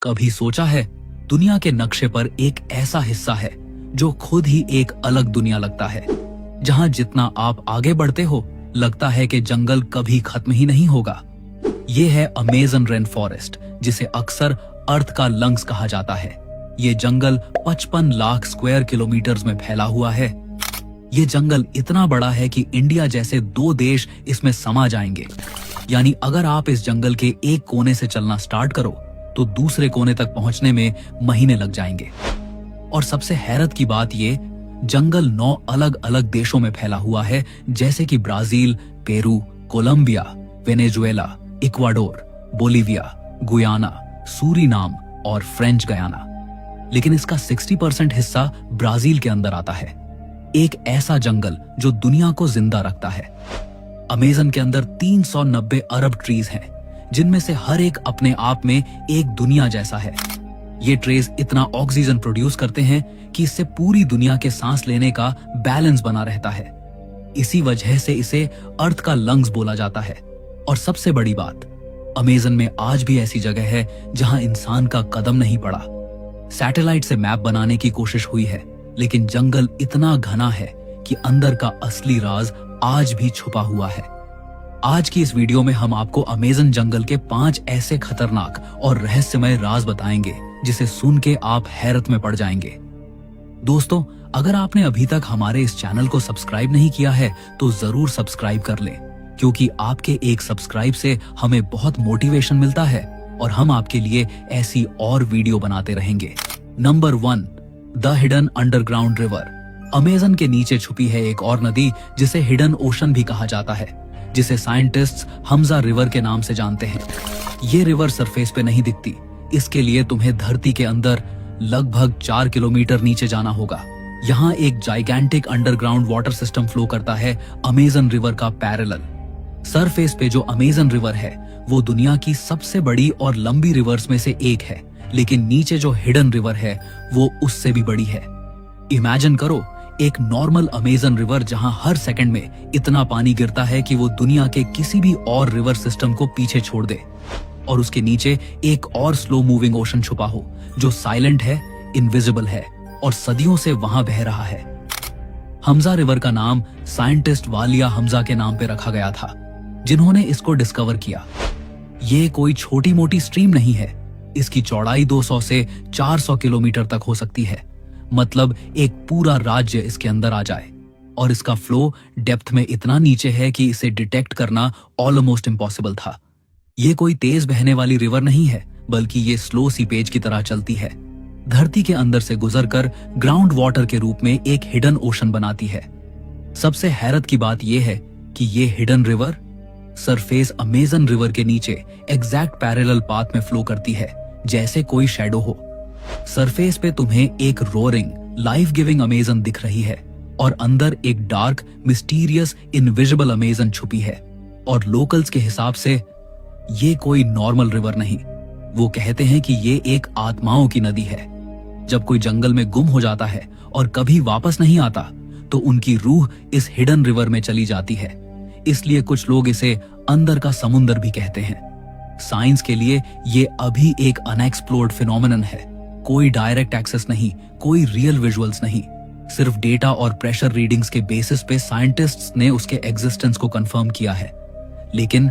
कभी सोचा है, दुनिया के नक्शे पर एक ऐसा हिस्सा है जो खुद ही एक अलग दुनिया लगता है, जहां जितना आप आगे बढ़ते हो लगता है कि जंगल कभी खत्म ही नहीं होगा। ये है अमेज़न रेन फॉरेस्ट, जिसे अक्सर अर्थ का लंग्स कहा जाता है। ये जंगल 55 लाख स्क्वायर किलोमीटर्स में फैला हुआ है। ये जंगल इतना बड़ा है कि इंडिया जैसे 2 देश इसमें समा जाएंगे। यानी अगर आप इस जंगल के एक कोने से चलना स्टार्ट करो तो दूसरे कोने तक पहुंचने में महीने लग जाएंगे। और सबसे हैरत की बात ये, जंगल 9 अलग अलग देशों में फैला हुआ है, जैसे कि Brazil, Peru, Colombia, Venezuela, Ecuador, Bolivia, Guyana, Suriname और फ्रेंच गयाना। लेकिन इसका 60% हिस्सा ब्राजील के अंदर आता है। एक ऐसा जंगल जो दुनिया को जिंदा रखता है। अमेज़न के अंदर 390 अरब ट्रीज हैं, जिनमें से हर एक अपने आप में एक दुनिया जैसा है। ये ट्रीज इतना ऑक्सीजन प्रोड्यूस करते हैं कि इससे पूरी दुनिया के सांस लेने का बैलेंस बना रहता है। इसी वजह से इसे अर्थ का लंग्स बोला जाता है। और सबसे बड़ी बात, अमेज़न में आज भी ऐसी जगह है जहां इंसान का कदम नहीं पड़ा। सैटेलाइट से मैप बनाने की कोशिश हुई है, लेकिन जंगल इतना घना है कि अंदर का असली राज आज भी छुपा हुआ है। आज की इस वीडियो में हम आपको अमेज़न जंगल के 5 ऐसे खतरनाक और रहस्यमय राज बताएंगे जिसे सुन के आप हैरत में पड़ जाएंगे। दोस्तों, अगर आपने अभी तक हमारे इस चैनल को सब्सक्राइब नहीं किया है तो जरूर सब्सक्राइब कर लें, क्योंकि आपके एक सब्सक्राइब से हमें बहुत मोटिवेशन मिलता है और हम आपके लिए ऐसी और वीडियो बनाते रहेंगे। Number 1, the hidden underground river. Amazon के नीचे छुपी है एक और नदी जिसे हिडन ओशन भी कहा जाता है, जिसे साइंटिस्ट्स हमजा रिवर के नाम से जानते हैं। ये रिवर सरफेस पे नहीं दिखती, इसके लिए तुम्हें धरती के अंदर लगभग 4 किलोमीटर नीचे जाना होगा। यहाँ एक gigantic underground water system flow करता है अमेज़न रिवर का पैरेलल। सरफेस पे जो अमेज़न रिवर है वो दुनिया की सबसे बड़ी और लंबी रिवर्स में से एक है, लेकिन नीचे जो हिडन रिवर है वो उससे भी बड़ी है। इमेजिन करो, एक नॉर्मल अमेज़न रिवर जहां हर सेकंड में इतना पानी गिरता है कि वो दुनिया के किसी भी और रिवर सिस्टम को पीछे छोड़ दे, और उसके नीचे एक और स्लो मूविंग ओशन छुपा हो जो साइलेंट है, इनविजिबल है और सदियों से वहां बह रहा है। हमजा रिवर का नाम साइंटिस्ट वालिया हमजा के नाम पे रखा गया था, जिन्होंने इसको डिस्कवर किया। ये कोई छोटी मोटी स्ट्रीम नहीं है। इसकी चौड़ाई 200 से 400 किलोमीटर तक हो सकती है, मतलब एक पूरा राज्य इसके अंदर आ जाए। और इसका फ्लो डेप्थ में इतना नीचे है कि इसे डिटेक्ट करना ऑलमोस्ट इम्पॉसिबल था। ये कोई तेज बहने वाली रिवर नहीं है, बल्कि ये स्लो सीपेज की तरह चलती है। धरती के अंदर से गुजरकर ग्राउंड वाटर के रूप में एक हिडन ओशन बनाती है। सबसे हैरत की बात यह है कि ये hidden river surface Amazon river के नीचे एग्जैक्ट पैरेलल पाथ में फ्लो करती है, जैसे कोई शैडो हो। सरफेस पे तुम्हें एक रोरिंग, लाइफ गिविंग अमेज़न दिख रही है और अंदर एक डार्क, मिस्टीरियस, इनविजिबल अमेज़न छुपी है। और लोकल्स के हिसाब से ये कोई नॉर्मल रिवर नहीं। वो कहते हैं कि ये एक आत्माओं की नदी है। जब कोई जंगल में गुम हो जाता है और कभी वापस नहीं आता, तो उनकी रूह इस हिडन रिवर में चली जाती है। इसलिए कुछ लोग इसे अंदर का समुंदर भी कहते हैं। साइंस के लिए ये अभी एक अनएक्सप्लोर्ड फिनोमेनन है। कोई डायरेक्ट एक्सेस नहीं, कोई रियल विजुअल्स नहीं, सिर्फ डेटा और प्रेशर रीडिंग्स के बेसिस पे साइंटिस्ट्स ने उसके एग्जिस्टेंस को कंफर्म किया है। लेकिन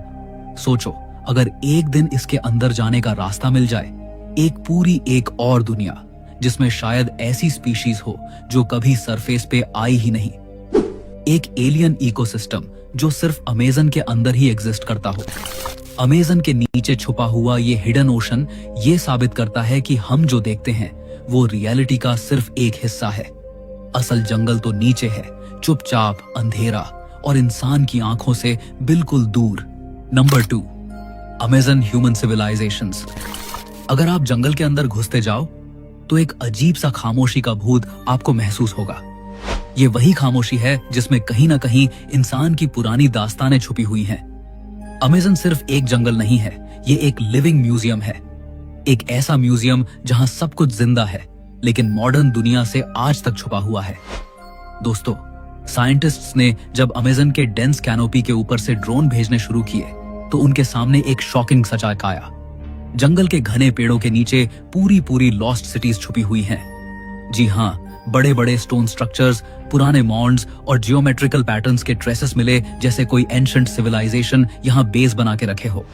सोचो, अगर एक दिन इसके अंदर जाने का रास्ता मिल जाए, एक और दुनिया जिसमें शायद ऐसी स्पीशीज हो जो कभी सरफेस पे आई ही नहीं, एक एलियन इकोसिस्टम जो सिर्फ अमेज़न के अंदर ही एग्जिस्ट करता हो। अमेज़न के नीचे छुपा हुआ ये हिडन ओशन ये साबित करता है कि हम जो देखते हैं वो रियलिटी का सिर्फ एक हिस्सा है। असल जंगल तो नीचे है, चुपचाप, अंधेरा और इंसान की आंखों से बिल्कुल दूर। Number 2, Amazon human civilisations. अगर आप जंगल के अंदर घुसते जाओ तो एक अजीब सा खामोशी का भूत आपको महसूस होगा। ये वही खामोशी है जिसमें कहीं ना कहीं इंसान की पुरानी दास्तानें छुपी हुई हैं। अमेज़न सिर्फ एक जंगल नहीं है, ये एक लिविंग म्यूजियम है। एक ऐसा म्यूजियम जहां सब कुछ जिंदा है, लेकिन मॉडर्न दुनिया से आज तक छुपा हुआ है। दोस्तों, साइंटिस्ट्स ने जब अमेज़न के डेंस कैनोपी के ऊपर से ड्रोन भेजने शुरू किए तो उनके सामने एक शॉकिंग सच्चाई आया। जंगल के घने पेड़ों के नीचे पूरी पूरी लॉस्ट सिटीज छुपी हुई हैं। जी हाँ, बड़े बड़े स्टोन स्ट्रक्चर्स, पुराने मॉन्ड्स और जियोमेट्रिकल पैटर्न्स के ट्रेसेस मिले जैसे कोई एंशंट सिविलाइजेशन यहाँ बेस बना के रखे हो।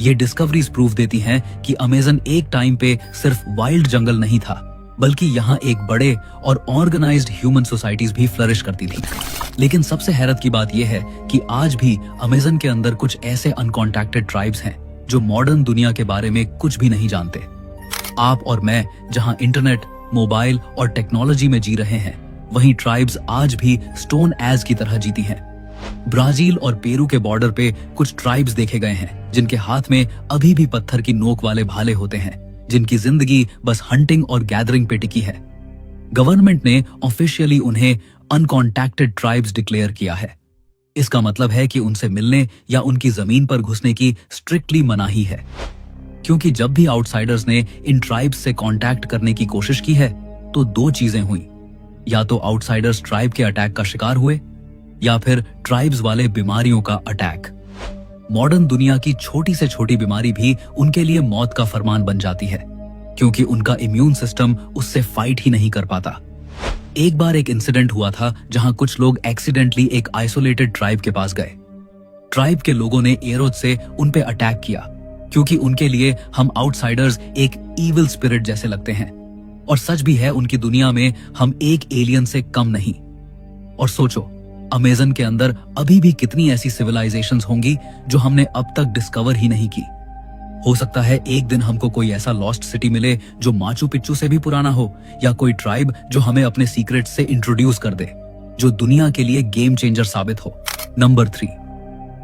ये डिस्कवरीज प्रूफ देती हैं कि अमेज़न एक टाइम पे सिर्फ वाइल्ड जंगल नहीं था, बल्कि यहाँ एक बड़े और ऑर्गेनाइज्ड ह्यूमन सोसाइटीज भी फ्लरिश करती थी। लेकिन सबसे हैरत की बात यह है कि आज भी अमेज़न के अंदर कुछ ऐसे अनकॉन्टैक्टेड ट्राइब्स हैं जो मॉडर्न दुनिया के बारे में कुछ भी नहीं जानते। आप और मैं जहाँ इंटरनेट, मोबाइल और टेक्नोलॉजी में जी रहे हैं, वहीं ट्राइब्स आज भी स्टोन एज की तरह जीती हैं। ब्राजील और पेरू के बॉर्डर पे कुछ ट्राइब्स देखे गए हैं जिनके हाथ में अभी भी पत्थर की नोक वाले भाले होते हैं, जिनकी जिंदगी बस हंटिंग और गैदरिंग पे टिकी है। गवर्नमेंट ने ऑफिशियली उन्हें अनकॉन्टैक्टेड ट्राइब्स डिक्लेयर किया है। इसका मतलब है कि उनसे मिलने या उनकी जमीन पर घुसने की स्ट्रिक्टली मनाही है, क्योंकि जब भी आउटसाइडर्स ने इन ट्राइब्स से कांटेक्ट करने की कोशिश की है तो दो चीजें हुई। या तो आउटसाइडर्स ट्राइब के अटैक का शिकार हुए या फिर ट्राइब्स वाले बीमारियों का अटैक। मॉडर्न दुनिया की छोटी से छोटी बीमारी भी उनके लिए मौत का फरमान बन जाती है, क्योंकि उनका इम्यून सिस्टम उससे फाइट ही नहीं कर पाता। एक बार एक इंसिडेंट हुआ था जहां कुछ लोग एक्सीडेंटली एक आइसोलेटेड ट्राइब के पास गए। ट्राइब के लोगों ने एरोज से उन पे अटैक किया, क्योंकि उनके लिए हम आउटसाइडर्स एक इविल स्पिरिट जैसे लगते हैं। और सच भी है, उनकी दुनिया में हम एक एलियन से कम नहीं। और सोचो, अमेज़न के अंदर अभी भी कितनी ऐसी सिविलाइजेशंस होंगी जो हमने अब तक डिस्कवर ही नहीं की। हो सकता है एक दिन हमको कोई ऐसा लॉस्ट सिटी मिले जो माचू पिच्चू से भी पुराना हो, या कोई ट्राइब जो हमें अपने सीक्रेट से इंट्रोड्यूस कर दे, जो दुनिया के लिए गेम चेंजर साबित हो। Number 3,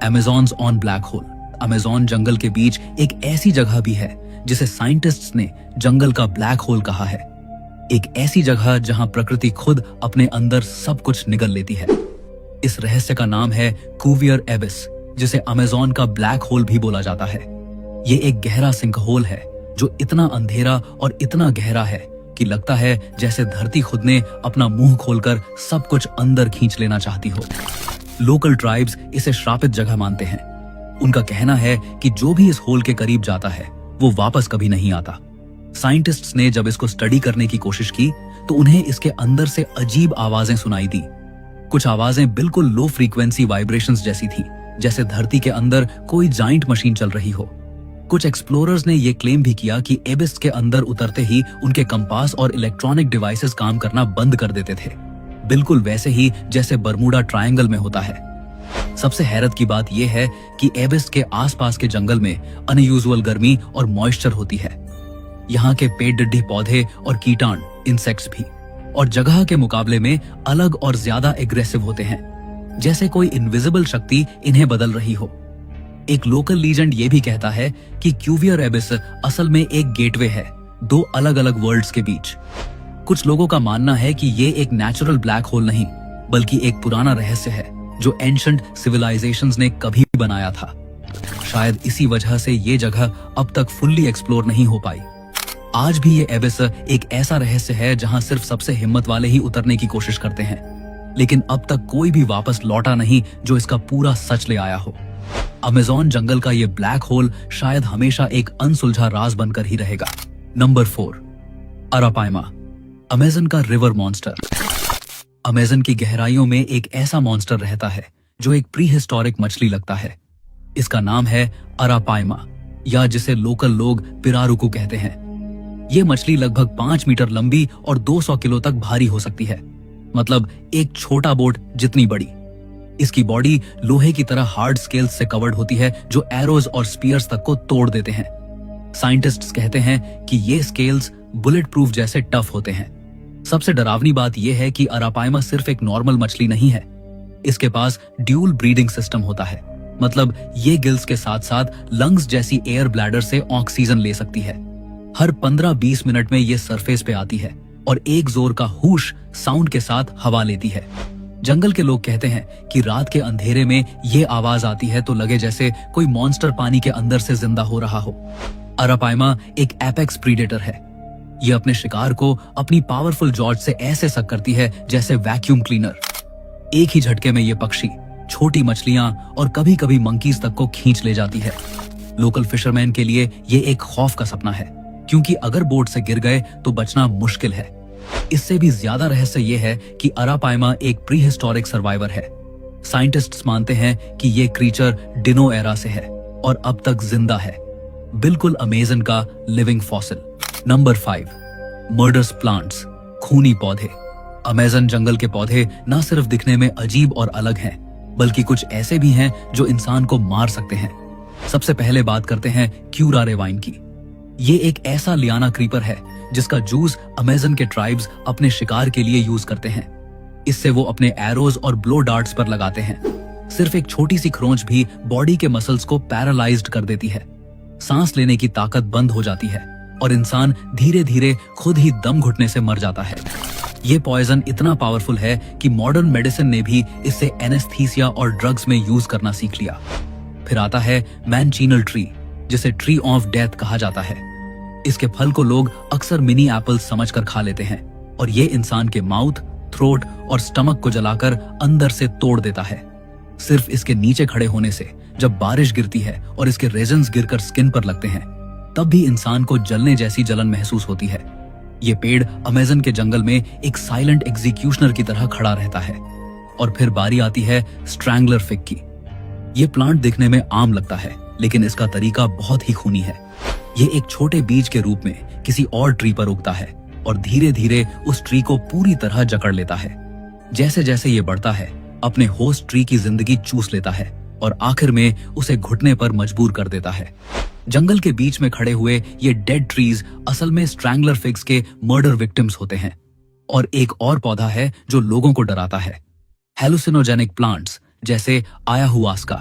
Amazons on black hole. Amazon जंगल के बीच एक ऐसी जगह भी है जिसे साइंटिस्ट्स ने जंगल का ब्लैक होल कहा है। एक ऐसी जगह जहां प्रकृति खुद अपने अंदर सब कुछ निगल लेती है। इस रहस्य का नाम है कुवियर एबिस, जिसे अमेज़न का ब्लैक होल भी बोला जाता है। ये एक गहरा सिंक होल है जो इतना अंधेरा और इतना गहरा है कि लगता है जैसे धरती खुद ने अपना मुंह खोलकर सब कुछ अंदर खींच लेना चाहती हो। लोकल ट्राइब्स इसे श्रापित जगह मानते हैं। उनका कहना है कि जो भी इस होल के करीब जाता है वो वापस कभी नहीं आता। साइंटिस्ट्स ने जब इसको स्टडी करने की कोशिश की तो उन्हें इसके अंदर से अजीब आवाजें सुनाई दी। कुछ आवाजें बिल्कुल लो फ्रीक्वेंसी वाइब्रेशंस जैसी थी, जैसे धरती के अंदर कोई जाइंट मशीन चल रही हो। कुछ एक्सप्लोरर्स ने यह क्लेम भी किया कि एबिस के अंदर उतरते ही उनके कंपास और इलेक्ट्रॉनिक डिवाइसेस काम करना बंद कर देते थे, बिल्कुल वैसे ही जैसे बर्मुडा ट्रायंगल में होता है। सबसे हैरत की बात यह है कि एबिस के आसपास के जंगल में अनयूजुअल गर्मी और मॉइस्चर होती है। यहाँ के पेड़ डिड्ढी पौधे और कीटाणु, इंसेक्ट्स भी, और जगह के मुकाबले में अलग और ज्यादा एग्रेसिव होते हैं, जैसे कोई इनविजिबल शक्ति इन्हें बदल रही हो। एक लोकल लीजेंड ये भी कहता है कि क्यूवियर एबिस असल में एक गेटवे है दो अलग अलग वर्ल्ड्स के बीच। कुछ लोगों का मानना है कि ये एक नेचुरल ब्लैक होल नहीं, बल्कि एक पुराना रहस्य है जो एंशंट सिविलाइजेशंस ने कभी बनाया था। शायद इसी वजह से ये जगह अब तक फुल्ली एक्सप्लोर नहीं हो पाई। आज भी ये एबिस एक ऐसा रहस्य है जहां सिर्फ सबसे हिम्मत वाले ही उतरने की कोशिश करते हैं, लेकिन अब तक कोई भी वापस लौटा नहीं जो इसका पूरा सच ले आया हो। अमेज़न जंगल का ये ब्लैक होल शायद हमेशा एक अनसुलझा राज बनकर ही रहेगा। नंबर 4, अरापाइमा, अमेज़न का रिवर मॉन्स्टर। अमेज़न की गहराइयों में एक ऐसा मॉन्स्टर रहता है जो एक प्री हिस्टोरिक मछली लगता है। इसका नाम है अरापाइमा, या जिसे लोकल लोग पिरारुकू कहते हैं। ये मछली लगभग 5 मीटर लंबी और 200 किलो तक भारी हो सकती है, मतलब एक छोटा बोट जितनी बड़ी। इसकी बॉडी लोहे की तरह हार्ड स्केल्स से कवर्ड होती है जो एरोज और स्पीयर्स तक को तोड़ देते हैं। साइंटिस्ट्स कहते हैं कि ये स्केल्स बुलेट प्रूफ जैसे टफ होते हैं। सबसे डरावनी बात यह है कि अरापाइमा सिर्फ एक नॉर्मल मछली नहीं है। इसके पास ड्यूल ब्रीदिंग सिस्टम होता है, मतलब ये गिल्स के साथ साथ लंग्स जैसी एयर ब्लैडर से ऑक्सीजन ले सकती है। हर 15-20 मिनट में ये सरफेस पे आती है और एक जोर का हुश साउंड के साथ हवा लेती है। जंगल के लोग कहते हैं कि रात के अंधेरे में ये आवाज आती है तो लगे जैसे कोई मॉन्स्टर पानी के अंदर से जिंदा हो रहा हो। अरापाइमा एक एपेक्स प्रीडेटर है। ये अपने शिकार को अपनी पावरफुल जॉज से ऐसे सक करती है जैसे वैक्यूम क्लीनर। एक ही झटके में ये पक्षी छोटी मछलियां और कभी कभी मंकीज तक को खींच ले जाती है। लोकल फिशरमैन के लिए ये एक खौफ का सपना है, क्योंकि अगर बोट से गिर गए तो बचना मुश्किल है। इससे भी ज्यादा रहस्य ये है कि अरापाइमा एक प्री हिस्टोरिक सर्वाइवर है। साइंटिस्ट्स मानते हैं कि ये क्रीचर डिनो एरा से है और अब तक जिंदा है, बिल्कुल अमेजन का living fossil. Number 5, murderous plants, खूनी पौधे। अमेजन जंगल के पौधे न सिर्फ दिखने में अजीब और अलग हैं, बल्कि कुछ ऐसे भी हैं जो इंसान को मार सकते हैं। सबसे पहले बात करते हैं क्यूरारे वाइन की। ये एक ऐसा लियाना क्रीपर है जिसका जूस अमेजन के ट्राइब्स अपने शिकार के लिए यूज करते हैं। इससे वो अपने एरोज और ब्लो डार्ट्स पर लगाते हैं। सिर्फ एक छोटी सी खरोंच भी बॉडी के मसल्स को पैरालाइज्ड कर देती है। सांस लेने की ताकत बंद हो जाती है और इंसान धीरे धीरे खुद ही दम घुटने से मर जाता है। ये पॉइजन इतना पावरफुल है कि मॉडर्न मेडिसिन ने भी इसे एनेस्थीसिया और ड्रग्स में यूज करना सीख लिया। फिर आता है मैनचीनल ट्री, जिसे ट्री ऑफ डेथ कहा जाता है। इसके फल को लोग अक्सर मिनी एप्पल समझकर खा लेते हैं और ये इंसान के माउथ, थ्रोट और स्टमक को जलाकर अंदर से तोड़ देता है। सिर्फ इसके नीचे खड़े होने से जब बारिश गिरती है और इसके रेजन्स गिरकर स्किन पर लगते हैं, तब भी इंसान को जलने जैसी जलन महसूस होती है। ये पेड़ अमेजन के जंगल में एक साइलेंट एग्जीक्यूशनर की तरह खड़ा रहता है। और फिर बारी आती है स्ट्रैंगलर फिग की। ये प्लांट दिखने में आम लगता है, लेकिन इसका तरीका बहुत ही खूनी है। ये एक छोटे बीज के रूप में किसी और ट्री पर उगता है और धीरे धीरे उस ट्री को पूरी तरह जकड़ लेता है। जैसे जैसे ये बढ़ता है, अपने होस्ट ट्री की जिंदगी चूस लेता है और आखिर में उसे घुटने पर मजबूर कर देता है। जंगल के बीच में खड़े हुए ये डेड ट्रीज असल में स्ट्रैंगलर फिग्स के मर्डर विक्टिम्स होते हैं। और एक और पौधा है जो लोगों को डराता है, हेलुसिनोजेनिक प्लांट्स जैसे ayahuasca।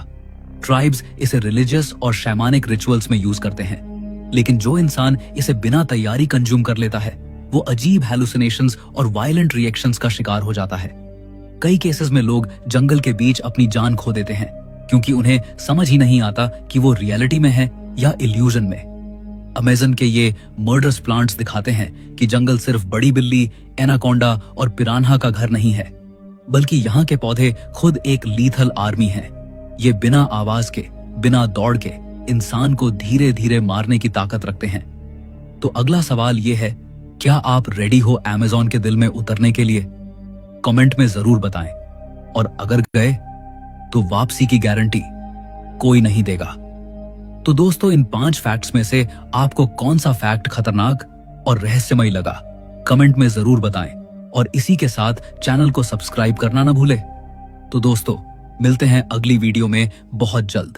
ट्राइब्स इसे रिलीजियस और शैमानिक रिचुअल्स में यूज करते हैं, लेकिन जो इंसान इसे बिना तैयारी कंज्यूम कर लेता है, वो अजीब हेलुसिनेशंस और वायलेंट रिएक्शंस का शिकार हो जाता है। कई केसेस में लोग जंगल के बीच अपनी जान खो देते हैं, क्योंकि उन्हें समझ ही नहीं आता कि वो रियलिटी में है या इल्यूजन में। अमेजन के ये मर्डरस प्लांट्स दिखाते हैं कि जंगल सिर्फ बड़ी बिल्ली, एनाकोंडा और पिरान्हा का घर नहीं है, बल्कि यहाँ के पौधे खुद एक लीथल आर्मी हैं। ये बिना आवाज के, बिना दौड़ के इंसान को धीरे धीरे मारने की ताकत रखते हैं। तो अगला सवाल ये है, क्या आप रेडी हो अमेज़न के दिल में उतरने के लिए? कमेंट में जरूर बताएं। और अगर गए तो वापसी की गारंटी कोई नहीं देगा। तो दोस्तों, इन 5 फैक्ट्स में से आपको कौन सा फैक्ट खतरनाक और रहस्यमय लगा? कमेंट में जरूर बताएं और इसी के साथ चैनल को सब्सक्राइब करना ना भूले। तो दोस्तों, मिलते हैं अगली वीडियो में बहुत जल्द।